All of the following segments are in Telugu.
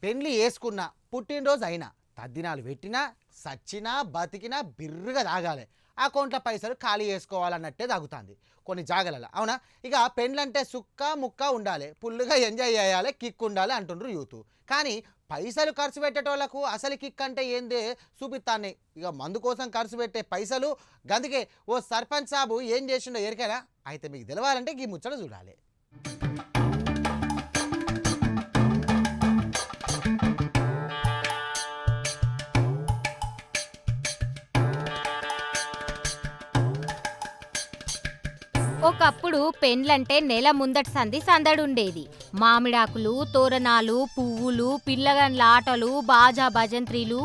పెండ్లి వేసుకున్నా పుట్టినరోజు అయినా తద్దినాలు పెట్టినా సచ్చినా బతికినా బిర్రుగా తాగాలి. అకౌంట్లో పైసలు ఖాళీ చేసుకోవాలన్నట్టే తాగుతుంది కొన్ని జాగలలో. అవునా? ఇక పెండ్లంటే సుక్క ముక్క ఉండాలి, ఫుల్గా ఎంజాయ్ చేయాలి, కిక్ ఉండాలి అంటుండ్రు యూత్. కానీ పైసలు ఖర్చు పెట్టేటోళ్లకు అసలు కిక్ అంటే ఏందే చూపిస్తాను. ఇక మందు కోసం ఖర్చు పెట్టే పైసలు గందుకే ఓ సర్పంచ్ సాబు ఏం చేసిండో ఎరికైనా అయితే మీకు తెలవాలంటే ఈ ముచ్చట చూడాలి. ఒకప్పుడు పెండ్లంటే నెల ముందటి సంధి సందడుండేది. మామిడాకులు, తోరణాలు, పువ్వులు, పిల్లగండ్ల ఆటలు, బాజా భజంత్రీలు,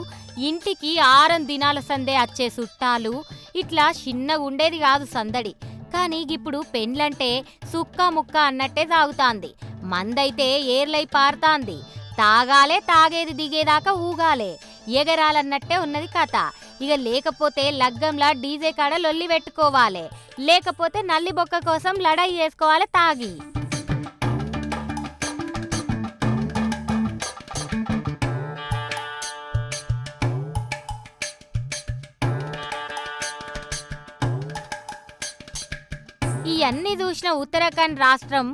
ఇంటికి 6 దినాల సందే అచ్చే చుట్టాలు, ఇట్లా చిన్నగుండేది కాదు సందడి. కానీ ఇప్పుడు పెండ్లంటే సుక్క ముక్క అన్నట్టే తాగుతాంది. మందైతే ఏర్లై పారుతాంది. తాగాలే, తాగేది దిగేదాకా ఊగాలే, ఎగరాలన్నట్టే ఉన్నది కథ. ఇక లేకపోతే లగ్గంలా డీజే కాడ లొల్లి పెట్టుకోవాలి, లేకపోతే నల్లి బొక్క కోసం లడాయి చేసుకోవాలి తాగి. ఇవన్నీ చూసిన ఉత్తరాఖండ్ రాష్ట్రం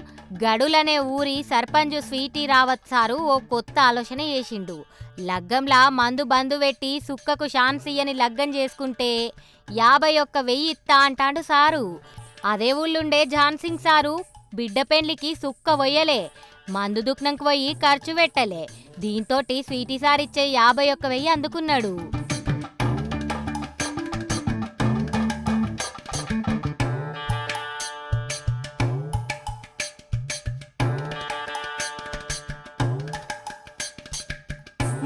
గడులనే ఊరి సర్పంచ్ స్వీటీ రావత్ సారు ఓ కొత్త ఆలోచన చేసిండు. లగ్గంలా మందు బందు పెట్టి సుక్కకు షాన్సియ్యని లగ్గం చేసుకుంటే 51,000 ఇత్తా అంటాడు సారు. అదే ఊళ్ళుండే జాన్సింగ్ సారు బిడ్డ పెండ్లికి సుక్క వొయ్యలే, మందు దుక్నంకు పోయి ఖర్చు పెట్టలే. దీంతోటి స్వీటీ సారిచ్చే 51,000 అందుకున్నాడు.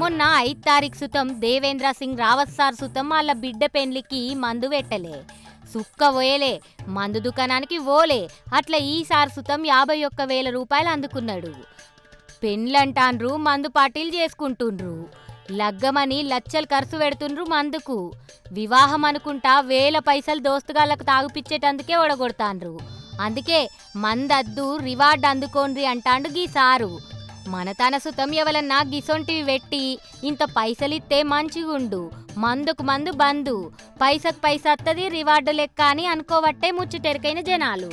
మొన్న 5 తారీఖు సుతం దేవేంద్ర సింగ్ రావత్ సార్ సుతం వాళ్ళ బిడ్డ పెండ్లికి మందు పెట్టలే, సుక్క పోయలే, మందు దుకాణానికి ఓలే. అట్లా ఈసారి సుతం 51,000 రూపాయలు అందుకున్నాడు. పెండ్లంటాన్రు, మందు పార్టీలు చేసుకుంటుండ్రు, లగ్గమని లచ్చలు ఖర్చు పెడుతుండ్రు మందుకు. వివాహం అనుకుంటా వేల పైసలు దోస్తుగాళ్ళకు తాగుపిచ్చేటందుకే ఒడగొడతాండ్రు. అందుకే మందద్దు, రివార్డ్ అందుకోండ్రి అంటాండు గీ సారు. మన తన సుతం ఎవలన్నా గిసొంటివి పెట్టి ఇంత పైసలిస్తే మంచిగుండు, మందుకు మందు బందు, పైసకు పైస అత్తది రివార్డు లెక్క అని అనుకోవట్టే ముచ్చుటెరికైన జనాలు.